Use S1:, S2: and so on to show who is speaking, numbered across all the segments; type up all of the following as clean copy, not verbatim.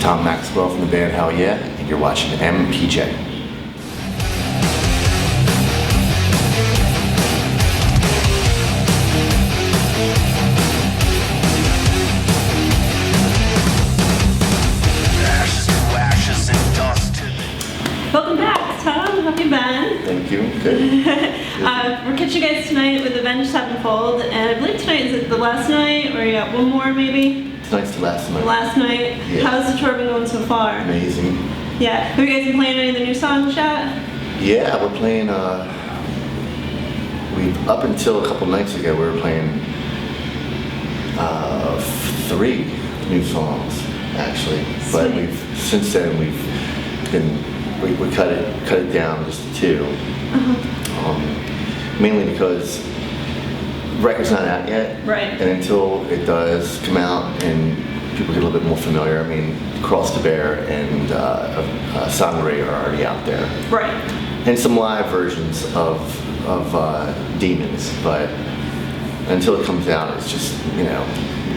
S1: Tom Maxwell from the band Hellyeah, and you're watching MPJ.
S2: Welcome back, Tom. How have you been?
S1: Thank you. Good.
S2: We're catching you guys tonight with Avenged Sevenfold, and I believe tonight is the last night, or you got one more maybe?
S1: Tonight's the last night.
S2: Last night.
S1: Yeah.
S2: How's the tour been going so far?
S1: Amazing.
S2: Yeah. Have you guys been playing any of the new songs yet?
S1: Yeah, we're playing. Up until a couple nights ago, we were playing 3 new songs actually, but since then we've been. We cut it down just to 2, mainly because the record's not out yet,
S2: right?
S1: And until it does come out and people get a little bit more familiar, I mean, Cross the Bear and Sangre are already out there,
S2: right?
S1: And some live versions of Demons, but until it comes out, it's just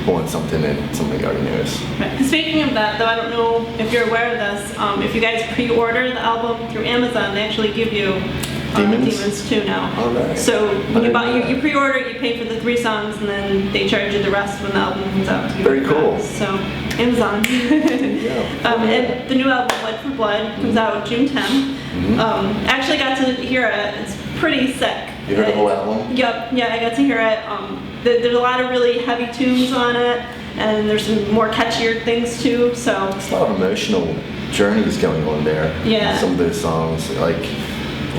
S1: pulling something that somebody already knows.
S2: Right. Speaking of that, though, I don't know if you're aware of this. If you guys pre-order the album through Amazon, they actually give you Demons too now.
S1: All right.
S2: So when you pre-order it, you pay for the 3 songs, and then they charge you the rest when the album comes out.
S1: Very cool.
S2: So Amazon.
S1: Yeah.
S2: And the new album, Blood for Blood, comes out June 10th. Actually got to hear it. It's pretty sick.
S1: You heard the whole album?
S2: Yep. Yeah, I got to hear it. There's a lot of really heavy tunes on it, and there's some more catchier things too. So
S1: it's a lot of emotional journeys going on there.
S2: Yeah.
S1: Some of those songs,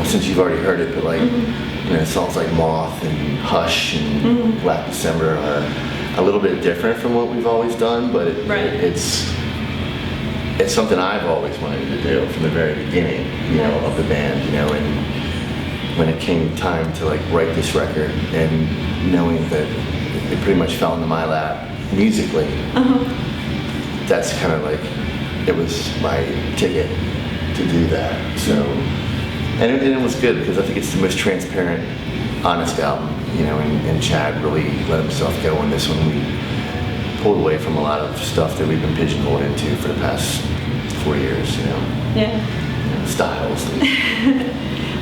S1: since you've already heard it, but songs like Moth and Hush and Black December are a little bit different from what we've always done, but it's something I've always wanted to do from the very beginning, of the band, and when it came time to write this record and knowing that it pretty much fell into my lap musically, that's kind of it was my ticket to do that. So, and it was good because I think it's the most transparent, honest album, and Chad really let himself go on this one. We pulled away from a lot of stuff that we've been pigeonholed into for the past 4 years,
S2: Yeah.
S1: Styles.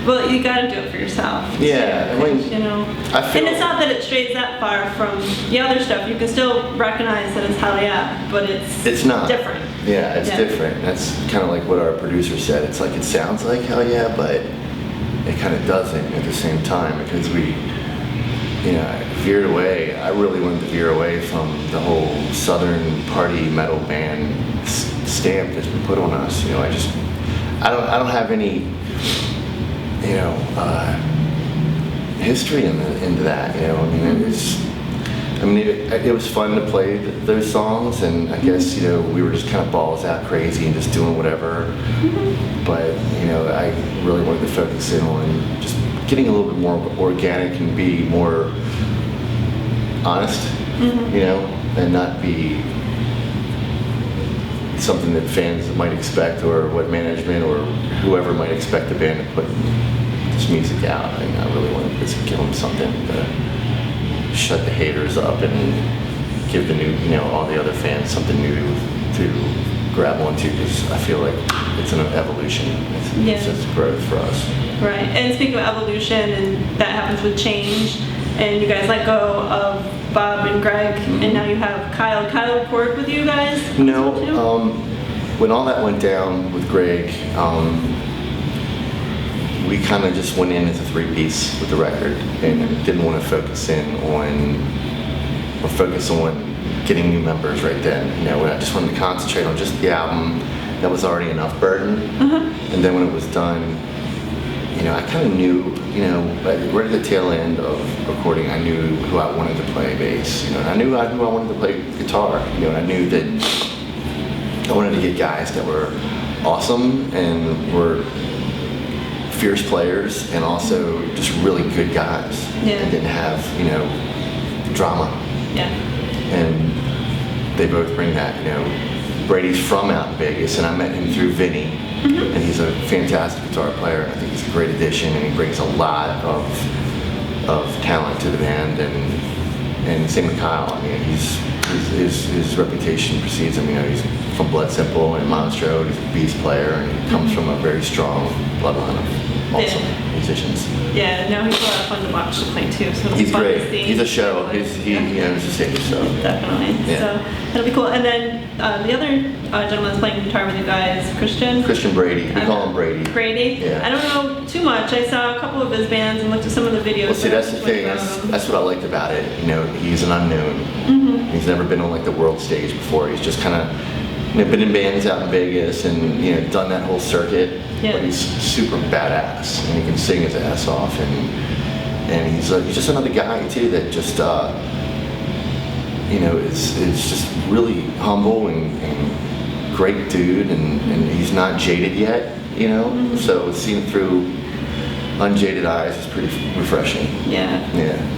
S2: Well, you gotta do it for yourself.
S1: Yeah,
S2: I feel. And it's not that it strays that far from the other stuff. You can still recognize that it's Hellyeah, but it's
S1: not
S2: different.
S1: Yeah, it's different. That's kind of like what our producer said. It's it sounds like Hellyeah, but it kind of doesn't at the same time because we, veered away. I really wanted to veer away from the whole Southern party metal band stamp that's been put on us. I don't have any. History into that. It was fun to play those songs, and I guess we were just kind of balls out crazy and just doing whatever. But I really wanted to focus in on just getting a little bit more organic and be more honest, and not be something that fans might expect or what management or whoever might expect the band to put this music out. I really wanted to just give them something to shut the haters up and give the new, all the other fans something new to grab onto, because I feel like it's an evolution. It's just growth for us.
S2: Right. And speaking of evolution, and that happens with change, and you guys let go of Bob and Greg, and now you have Kyle. Kyle recorded with you guys?
S1: No. When all that went down with Greg, we kind of just went in as a 3-piece with the record and didn't want to focus on getting new members right then. I just wanted to concentrate on just the album. That was already enough burden. And then when it was done, I kind of knew, right at the tail end of recording, I knew who I wanted to play bass, and I knew who I wanted to play guitar, and I knew that I wanted to get guys that were awesome and were fierce players and also just really good guys and didn't have, drama.
S2: Yeah.
S1: And they both bring that, Brady's from out in Vegas, and I met him through Vinny, and he's a fantastic guitar player. I think he's a great addition, and he brings a lot of talent to the band, and same with Kyle. I mean, his reputation precedes him. He's from Blood Simple and Monstro. He's a beast player, and he comes from a very strong bloodline of awesome musicians.
S2: Yeah, no, he's a lot of fun to watch to play too. So
S1: He's
S2: fun
S1: great.
S2: To see.
S1: He's a show. He owns the stage, so.
S2: Definitely.
S1: Yeah.
S2: So that'll be cool. And then the other gentleman that's playing guitar with you guys, Christian
S1: Brady. We call him Brady.
S2: Brady?
S1: Yeah.
S2: I don't know too much. I saw a couple of his bands and looked at some of the videos.
S1: Well, see, that's the thing. That's what I liked about it. You know, he's an unknown. He's never been on like the world stage before. He's just kind of, you know, been in bands out in Vegas and, you know, done that whole circuit.
S2: Yeah.
S1: But he's super badass, and he can sing his ass off, and he's just another guy too that just you know is just really humble and great dude, and he's not jaded yet, you know. So seeing through unjaded eyes is pretty refreshing.
S2: Yeah.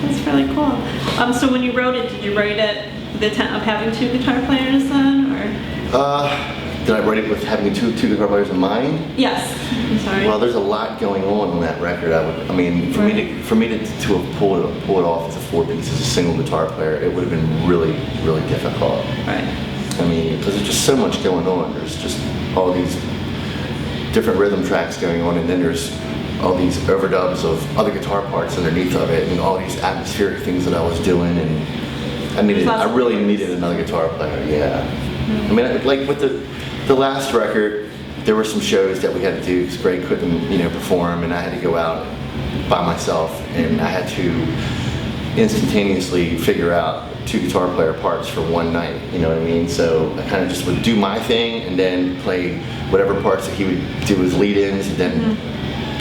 S2: That's really cool. So when you wrote it, did you write it with the intent of having two guitar players then, or?
S1: Did I write it with having two guitar players in mind?
S2: Yes. I'm sorry.
S1: Well, there's a lot going on that record. For me to have pulled it off as a 4-piece as a single guitar player, it would have been really, really difficult.
S2: Right.
S1: I mean, because there's just so much going on. There's just all these different rhythm tracks going on, and then there's all these overdubs of other guitar parts underneath of it, and all these atmospheric things that I was doing, and I really needed another guitar player. Yeah. I mean, like with the last record, there were some shows that we had to do because Greg couldn't, you know, perform, and I had to go out by myself, and I had to instantaneously figure out 2 guitar player parts for one night, you know what I mean? So I kind of just would do my thing and then play whatever parts that he would do as lead-ins, and then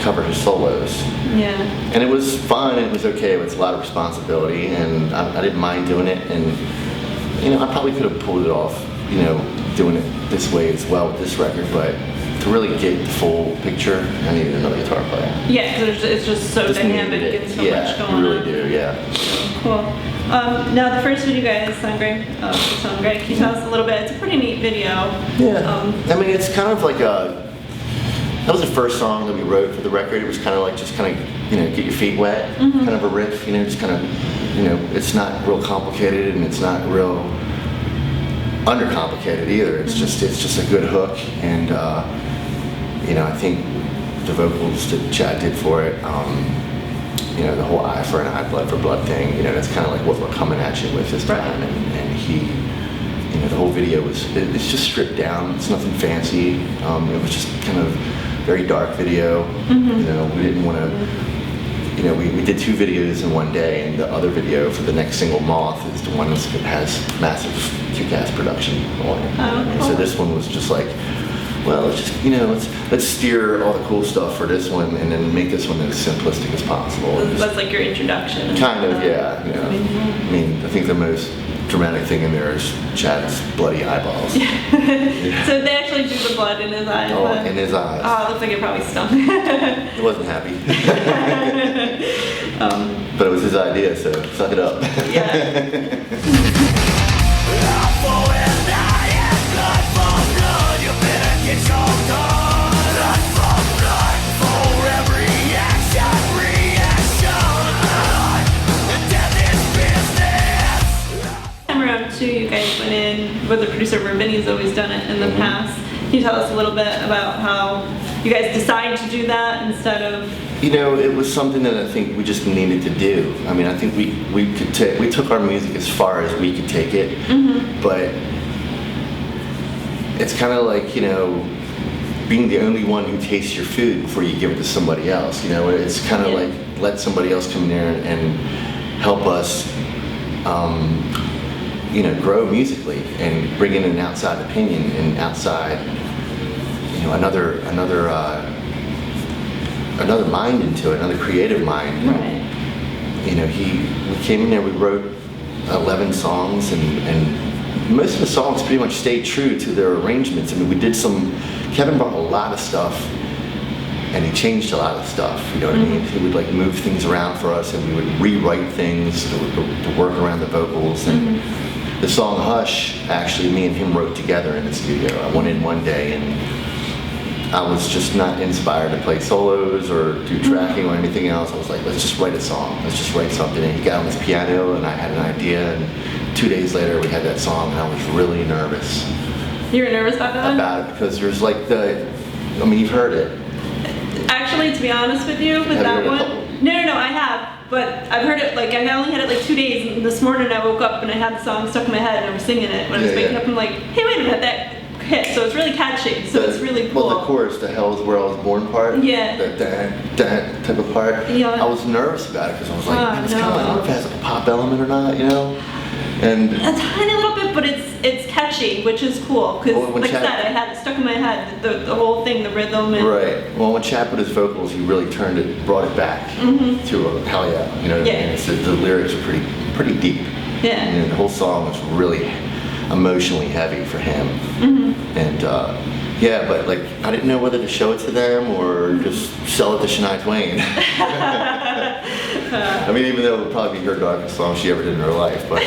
S1: cover his solos.
S2: Yeah.
S1: And it was fun, it was okay, it was a lot of responsibility, and I didn't mind doing it, and, you know, I probably could have pulled it off, you know, doing it this way as well with this record, but to really get the full picture, I needed another guitar player.
S2: Yeah, because it's just so dynamic and so much going on.
S1: Yeah, you really do, yeah.
S2: Cool. Now the first video, guys, Song Greg. Can you tell us a little bit? It's a pretty neat video.
S1: Yeah. I mean, it's kind of like that was the first song that we wrote for the record. It was kind of like just kind of, you know, get your feet wet, kind of a riff, you know, just kind of, you know, it's not real complicated and it's not real undercomplicated either. It's just a good hook, and you know, I think the vocals that Chad did for it, you know, the whole eye for an eye, blood for blood thing, you know, that's kind of like what we're coming at you with this time, and he, you know, the whole video it's just stripped down. It's nothing fancy. It was just kind of very dark video. You know, we didn't want to. You know, we did 2 videos in one day, and the other video for the next single, Moth, is the one that has massive kick-ass production on it. And so this one was just like, well, let's just, you know, let's steer all the cool stuff for this one, and then make this one as simplistic as possible.
S2: That's like your introduction.
S1: Kind of, yeah. You know, I mean, I think the most dramatic thing in there is Chad's bloody eyeballs.
S2: So they actually drew the blood in his eyes.
S1: Oh, in his eyes.
S2: Oh, it looks like it probably stung.
S1: He wasn't happy. But it was his idea, so suck it up.
S2: Yeah. You guys went in with the producer Vinny's always done it in the past. Can you tell us a little bit about how you guys decided to do that instead of?
S1: You know, it was something that I think we just needed to do. I mean, I think we took our music as far as we could take it, but it's kind of like, you know, being the only one who tastes your food before you give it to somebody else. You know, it's kind of like let somebody else come in there and help us. You know, grow musically and bring in an outside opinion and outside, you know, another mind into it, another creative mind.
S2: Right.
S1: You know, we came in there, we wrote 11 songs, and most of the songs pretty much stayed true to their arrangements. I mean, Kevin brought a lot of stuff, and he changed a lot of stuff, you know what I mean? He would like move things around for us, and we would rewrite things to work around the vocals. And the song Hush, actually, me and him wrote together in the studio. I went in one day, and I was just not inspired to play solos or do tracking or anything else. I was like, let's just write a song. Let's just write something. And he got on his piano, and I had an idea, and 2 days later we had that song, and I was really nervous.
S2: You were nervous about that one?
S1: About it, because there's like I mean, you've heard it.
S2: Actually, to be honest with you, with that one, no, I have. But I've heard it, like, I only had it like 2 days, and this morning I woke up and I had the song stuck in my head and I was singing it. When I was waking up, I'm like, hey, wait a minute, that hit. So it's really catchy, so it's really cool.
S1: Well, the chorus, the Hell is Where I Was Born part,
S2: yeah,
S1: that type of part,
S2: yeah.
S1: I was nervous about it, because I was like, man, it's kind of, I don't know if it has a pop element or not, you know? And
S2: a tiny little bit, but it's catchy, which is cool, because like I said, I had it stuck in my head, the whole thing, the rhythm. And
S1: right. Well, when Chad put his vocals, he really brought it back to a Hellyeah. You know,
S2: yeah.
S1: So the lyrics are pretty deep.
S2: Yeah.
S1: You know, the whole song was really emotionally heavy for him. And yeah, but like I didn't know whether to show it to them or just sell it to Shania Twain. I mean, even though it would probably be her darkest song she ever did in her life, but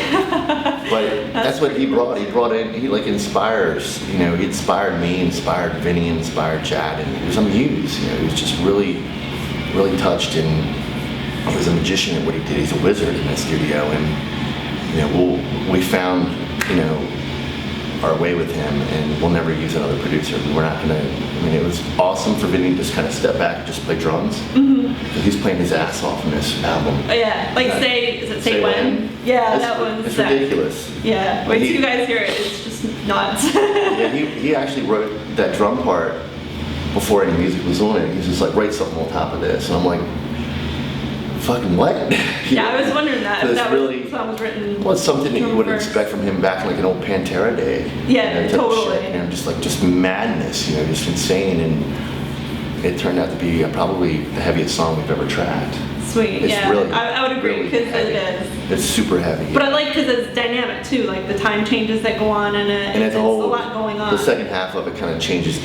S1: that's what he brought. He brought in, he like inspires, you know, he inspired me, inspired Vinny, inspired Chad, and he was amused, you know, he was just really touched, and he was a magician at what he did. He's a wizard in the studio, and you know, we found, you know, our way with him, and we'll never use another producer. We're not gonna, I mean, it was awesome for Vinny to just kind of step back and just play drums. He's playing his ass off in this album.
S2: Oh yeah, like is it Say When? Yeah, that one's
S1: it's ridiculous.
S2: Yeah, wait till you guys hear it, it's just nuts.
S1: Yeah, he actually wrote that drum part before any music was on it. He's just like, write something on top of this, and I'm like, fucking what?
S2: Yeah, I was wondering that. If that
S1: really,
S2: song was written.
S1: Well, it's something that you would expect from him back in like an old Pantera day.
S2: Yeah,
S1: you know,
S2: totally.
S1: Shit, you know, just madness, you know, just insane, and it turned out to be probably the heaviest song we've ever tracked.
S2: Sweet,
S1: it's
S2: yeah,
S1: really,
S2: I would agree, because it is.
S1: It's super heavy.
S2: But I like because it's dynamic too, like the time changes that go on in it, and it's a lot going on.
S1: The second half of it kind of changes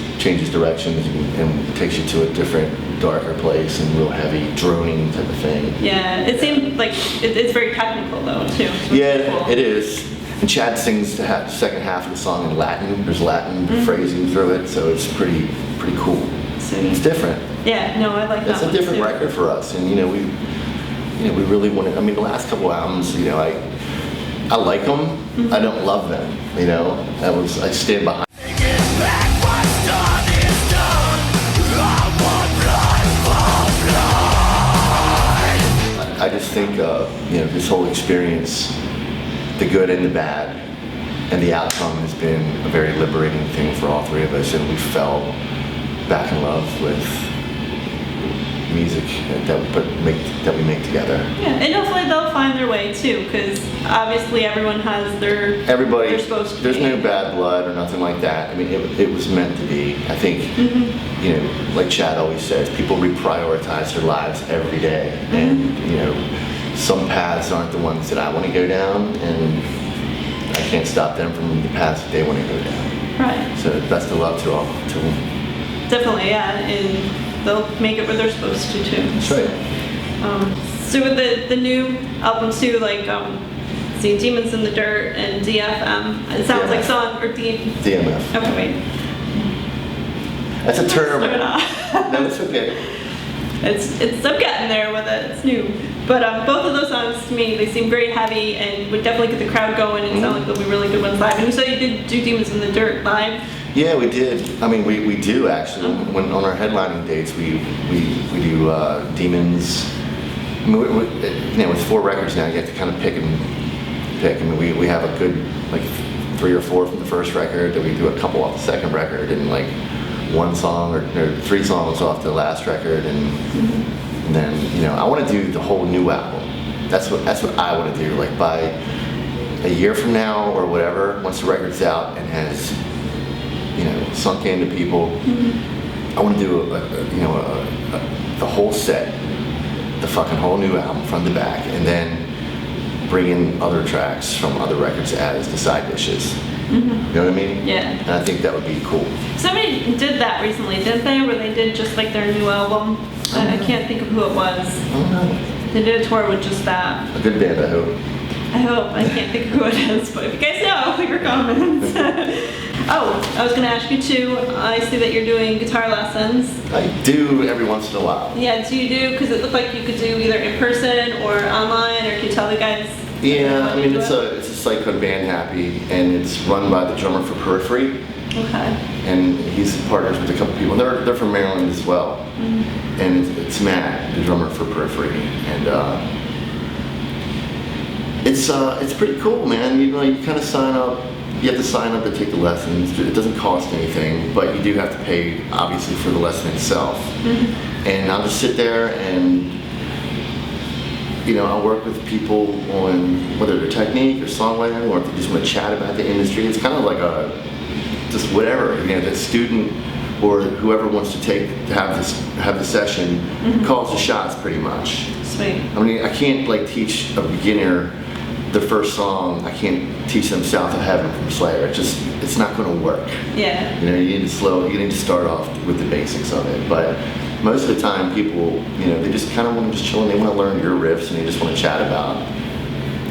S1: directions and takes you to a different, darker place, and real heavy, droning type of thing.
S2: Yeah, it seemed like it's very technical though too.
S1: Yeah,
S2: cool.
S1: it is. And Chad sings the second half of the song in Latin. There's Latin phrasing through it, so it's pretty cool. It's different.
S2: Yeah, no, I like that.
S1: It's a different record for us, and you know we really wanted. I mean, the last couple albums, you know, I like them. I don't love them. You know, I stand behind. I just think, you know, this whole experience, the good and the bad, and the outcome has been a very liberating thing for all three of us, and we fell back in love with music that we make together.
S2: Yeah, and hopefully they'll find their way too, because obviously everyone has they're supposed to.
S1: There's no bad blood or nothing like that. I mean, it was meant to be. I think, you know, like Chad always says, people reprioritize their lives every day, and you know, some paths aren't the ones that I want to go down, and I can't stop them from the paths that they want to go down.
S2: Right.
S1: So best of luck to them.
S2: Definitely, yeah, and they'll make it where they're supposed to too.
S1: That's right.
S2: So with the new albums too, like seeing Demons in the Dirt and DFM, it sounds like song or
S1: DMF.
S2: Okay, wait.
S1: That's a term. No, it's okay.
S2: I'm getting there with it. It's new, but both of those songs to me, they seem very heavy and would definitely get the crowd going and sound like they'll be really good ones live. And you said you did do Demons in the Dirt live.
S1: Yeah, we did. I mean, we do actually. When on our headlining dates, we do Demons. I mean, you know, with 4 records now, you have to kind of pick. I mean, we have a good like 3 or 4 from the first record. Then we do a couple off the second record, and like 1 song or 3 songs off the last record, and then you know, I want to do the whole new album. That's what I want to do. Like by a year from now or whatever, once the record's out and has, you know, sunk into people, I want to do the whole set, the fucking whole new album front to back, and then bring in other tracks from other records as the side dishes. You know what I mean?
S2: Yeah.
S1: And I think that would be cool.
S2: Somebody did that recently, didn't they? Where they did just like their new album. I can't think of who it was.
S1: I don't know.
S2: They did a tour with just that.
S1: A good band, I hope.
S2: I hope. I can't think of who it is, but if you guys know, leave your comments. Oh, I was going to ask you too. I see that you're doing guitar lessons.
S1: I do every once in a while.
S2: Yeah, do you do? Because it looked like you could do either in person or online, or can you tell the guys?
S1: Yeah, I mean, it's a site called Band Happy, and it's run by the drummer for Periphery.
S2: Okay.
S1: And he's partners with a couple people. They're from Maryland as well. And it's Matt, the drummer for Periphery, and it's pretty cool, man. You know, you kind of sign up. You have to sign up to take the lessons. It doesn't cost anything, but you do have to pay, obviously, for the lesson itself. And I'll just sit there and, you know, I'll work with people on whether they're technique or songwriting, or if they just want to chat about the industry. It's kind of like just whatever, you know, the student or whoever wants to have the session calls the shots pretty much.
S2: Sweet.
S1: I mean, I can't like teach a beginner the first song. I can't teach them South of Heaven from Slayer. It's not going to work.
S2: Yeah.
S1: You know, you need to start off with the basics of it. But most of the time, people, you know, they just kind of want to just chill and they want to learn your riffs and they just want to chat about,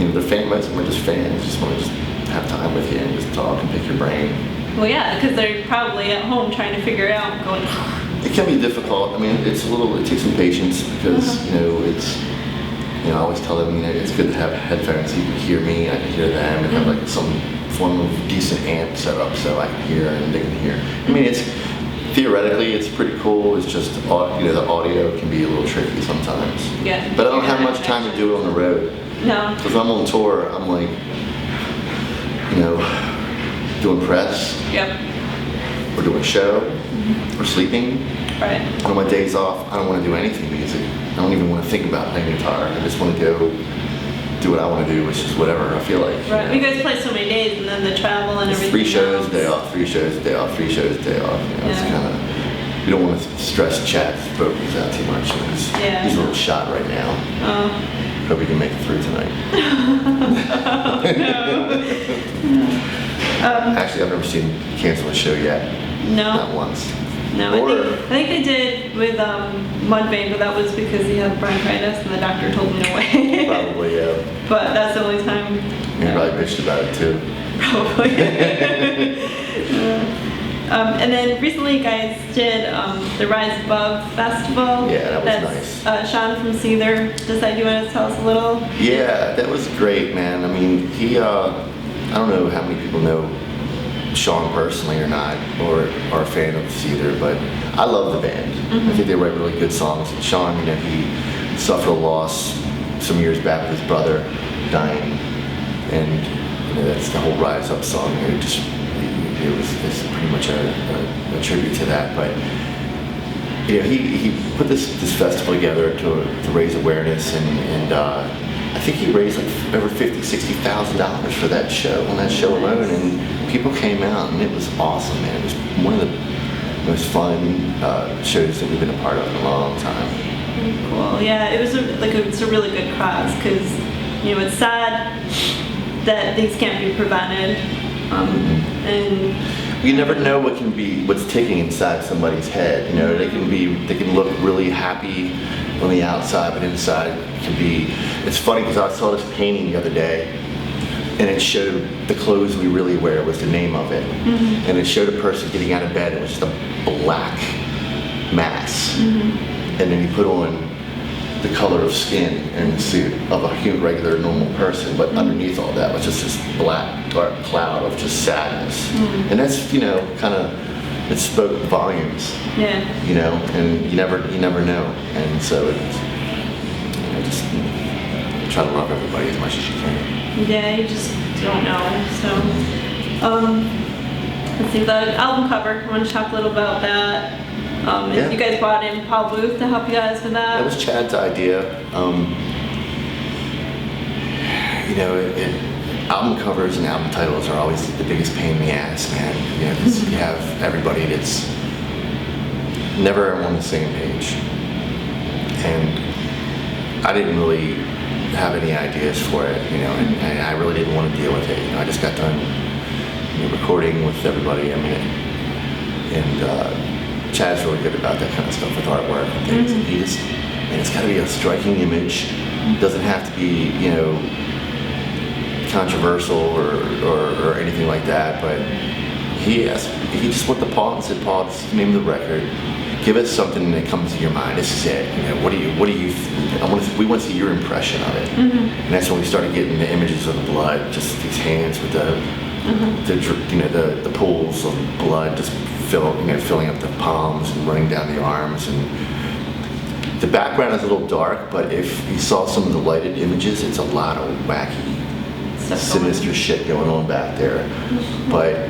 S1: you know, most of them are just fans, just want to just have time with you and just talk and pick your brain.
S2: Well, yeah, because they're probably at home trying to figure it out and going,
S1: It can be difficult. I mean, it takes some patience because, you know, I always tell them, you know, it's good to have headphones so you can hear me, I can hear them, and have like some form of decent amp set up so I can hear and they can hear. I mean, theoretically, it's pretty cool. It's just, you know, the audio can be a little tricky sometimes.
S2: Yeah.
S1: But I don't have much time to do it on the road.
S2: No.
S1: Because I'm on tour, I'm like, you know, doing press.
S2: Yep.
S1: Or doing a show. Or sleeping.
S2: Right.
S1: On my days off, I don't want to do anything music. I don't even want to think about playing guitar. I just want to go do what I want to do, which is whatever I feel like.
S2: Right. You guys play so many days, and then the travel and everything.
S1: 3 shows,
S2: else.
S1: day off, 3 shows, day off, 3 shows, day off. You know, It's kind of, you don't want to stress Chad's vocals out too much. He's a little shot right now.
S2: Oh.
S1: Hope he can make it through tonight. Actually, I've never seen him cancel a show yet.
S2: No.
S1: Not once.
S2: No, I think they did with Mudvayne, but that was because he had bronchitis and the doctor told him to wait.
S1: Probably, yeah.
S2: But that's the only time.
S1: He probably bitched about it too.
S2: Probably. And then recently you guys did the Rise Above Festival.
S1: Yeah, that was
S2: nice. Sean from Seether decided you want to tell us a little?
S1: Yeah, that was great, man. I mean, I don't know how many people know Sean personally or not, or are a fan of Seether, but I love the band. I think they write really good songs. And Sean, you know, he suffered a loss some years back with his brother dying, and you know, that's the whole Rise Up song. It's pretty much a tribute to that. But you know, he put this festival together to raise awareness, and I think he raised like over $50,000-$60,000 for that show, on that show alone, and people came out, and it was awesome, man. It was one of the most fun shows that we've been a part of in a long time.
S2: Cool. Yeah, it was it's a really good cause, because you know, it's sad that things can't be prevented, and
S1: you never know what's ticking inside somebody's head. You know, they can look really happy on the outside, but inside can be. It's funny because I saw this painting the other day, and it showed the clothes we really wear was the name of it, and it showed a person getting out of bed. It was just a black mass, and then he put on the color of skin and the suit of a regular, normal person, but underneath all that was just this black, dark cloud of just sadness, and that's, you know, kind of. It spoke volumes. Yeah. You know, and you never know, and so it's, you know, just try to love everybody as much as you can.
S2: Yeah, you just don't know. So, let's see, the album cover. I want to talk a little about that. You guys brought in Paul Booth to help you guys with that.
S1: That was Chad's idea. You know, album covers and album titles are always the biggest pain in the ass, man. You know, 'cause you have everybody that's never on the same page. And I didn't really have any ideas for it, you know, and I really didn't want to deal with it. You know, I just got done, you know, recording with everybody. I mean, and Chad's really good about that kind of stuff with artwork and things. And it's got to be a striking image. It doesn't have to be, you know, controversial or anything like that, but he just went to Paul and said, Paul, this is the name of the record. Give us something that comes to your mind. This is it. You know, what do you? We want to see your impression of it. And that's when we started getting the images of the blood, just these hands with the the pools of blood just filling up the palms and running down the arms. And the background is a little dark, but if you saw some of the lighted images, it's a lot of wacky, sinister shit going on back there. But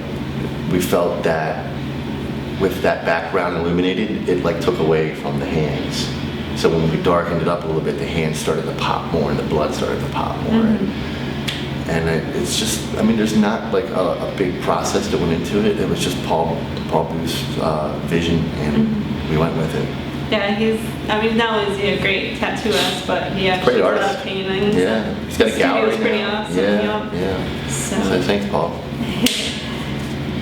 S1: we felt that with that background illuminated, it like took away from the hands. So when we darkened it up a little bit, the hands started to pop more and the blood started to pop more. And it's just, I mean, there's not like a big process that went into it. It was just Paul Booth's vision, and we went with it.
S2: Yeah, I mean, not only is he a great tattooist, but he actually
S1: Great
S2: does a lot
S1: artist.
S2: of paintings.
S1: Yeah, he's got a gallery
S2: Studio's pretty
S1: now.
S2: awesome.
S1: Yeah. So thanks, Paul.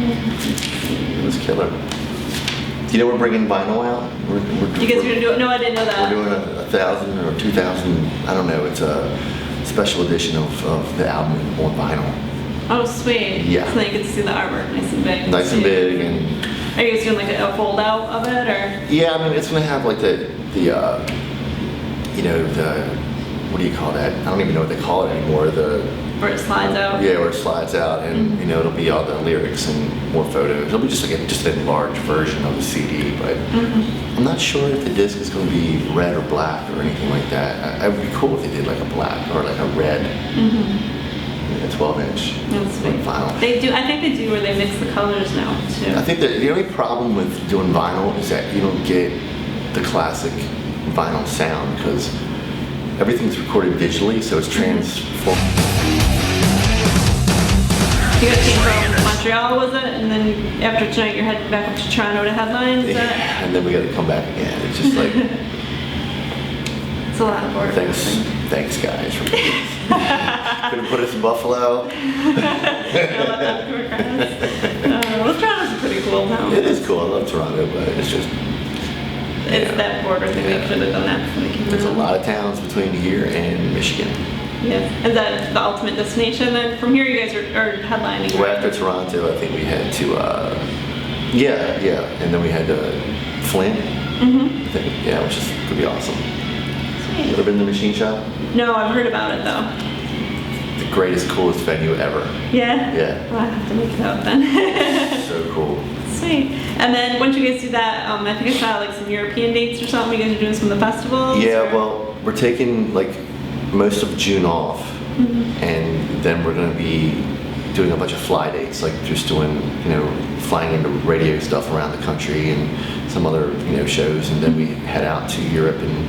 S1: It was killer. Do you know we're bringing vinyl out?
S2: You guys are gonna do it? No, I didn't know that.
S1: We're doing 1,000 or 2,000. I don't know. It's a special edition of the album on vinyl.
S2: Oh, sweet.
S1: Yeah.
S2: So then you get to see the artwork nice and big.
S1: Nice and big, and
S2: are you guys doing like a fold out of it, or?
S1: yeah, I mean it's gonna have like the what do you call that? I don't even know what they call it anymore.
S2: Where it slides out.
S1: Yeah, where it slides out, and it'll be all the lyrics and more photos. It'll be just like just an enlarged version of the CD, but I'm not sure if the disc is going to be red or black or anything like that. It would be cool if they did like a black or like a red, a 12-inch
S2: That's sweet.
S1: vinyl.
S2: They do. I think they do where they mix the colors now too.
S1: I think that the only problem with doing vinyl is that you don't get the classic vinyl sound because everything's recorded digitally, so it's transformed.
S2: You guys came from Montreal, was it? And then after tonight, you're heading back up to Toronto to headline? Is that?
S1: Yeah, and then we got to come back again. It's just like,
S2: It's a lot of work.
S1: thanks guys. Couldn't put us in Buffalo.
S2: Well, Toronto's a pretty cool town.
S1: It is cool. I love Toronto, but it's just.
S2: It's that border thing. They should have done that before they came
S1: There's a
S2: around.
S1: lot of towns between here and Michigan.
S2: Yes. Is that the ultimate destination then? From here, you guys are headlining.
S1: Well, after Toronto, I think we had to, and then we had Flint, I think, which is could be awesome.
S2: Sweet.
S1: Ever been to the Machine Shop?
S2: No, I've heard about it though.
S1: The greatest, coolest venue ever.
S2: Yeah?
S1: Yeah.
S2: Well, I have to make it out then.
S1: So cool.
S2: Sweet. And then once you guys do that, I think I saw like some European dates or something. You guys are doing some of the festivals?
S1: Yeah,
S2: or?
S1: well, we're taking like most of June off, and then we're going to be doing a bunch of fly dates, like just doing, flying into radio stuff around the country and some other, shows, and then we head out to Europe and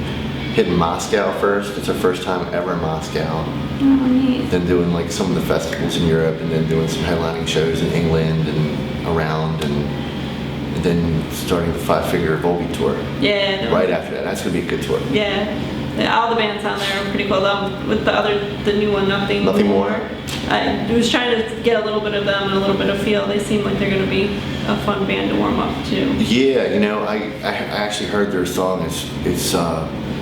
S1: hit Moscow first. It's our first time ever in Moscow.
S2: Oh, neat.
S1: Then doing like some of the festivals in Europe, and then doing some headlining shows in England and around, and then starting the 5-figure Volbeat tour.
S2: Yeah.
S1: Right after that. That's going to be a good tour.
S2: Yeah. All the bands on there are pretty cool. With the new one, Nothing
S1: More.
S2: I was trying to get a little bit of them and a little bit of feel. They seem like they're going to be a fun band to warm up to.
S1: Yeah, I actually heard their song. It's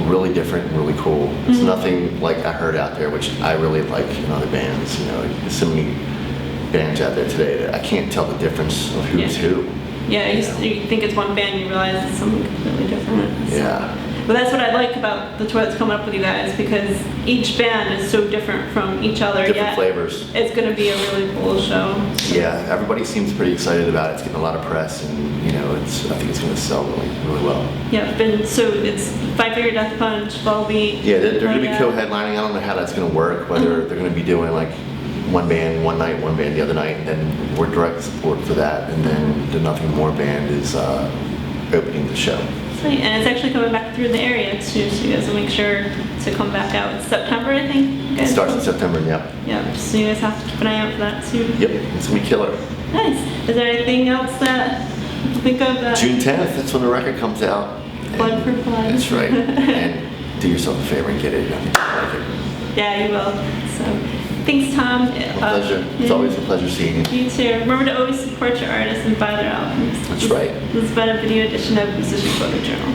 S1: really different and really cool. It's nothing like I heard out there, which I really like in other bands. There's so many bands out there today that I can't tell the difference of who's who.
S2: Yeah, you think it's one band, you realize it's something completely different. So.
S1: Yeah.
S2: But that's what I like about the tour that's coming up with you guys, because each band is so different from each other.
S1: Different flavors.
S2: It's going to be a really cool show.
S1: Yeah, everybody seems pretty excited about it. It's getting a lot of press, and I think it's going to sell really, really well.
S2: Yeah, it's 5-figure Death Punch, Volbeat.
S1: Yeah, they're going to be
S2: Hellyeah.
S1: co-headlining. I don't know how that's going to work. Whether they're going to be doing like one band one night, one band the other night, and then we're direct support for that, and then the Nothing More band is opening the show.
S2: Sweet. And it's actually coming back through the area too, so you guys will make sure to come back out. It's September, I think.
S1: It starts in September, yep.
S2: Yep, so you guys have to keep an eye out for that too.
S1: Yep, it's going to be killer.
S2: Nice. Is there anything else that you think of that?
S1: June 10th, that's when the record comes out.
S2: Blood for Blood.
S1: That's right. And do yourself a favor and get it. I think you'll like it.
S2: Yeah, you will. So, thanks, Tom.
S1: My pleasure. It's always a pleasure seeing you.
S2: You too. Remember to always support your artists and buy their albums.
S1: That's right.
S2: This has been a video edition of Musician Photo Journal.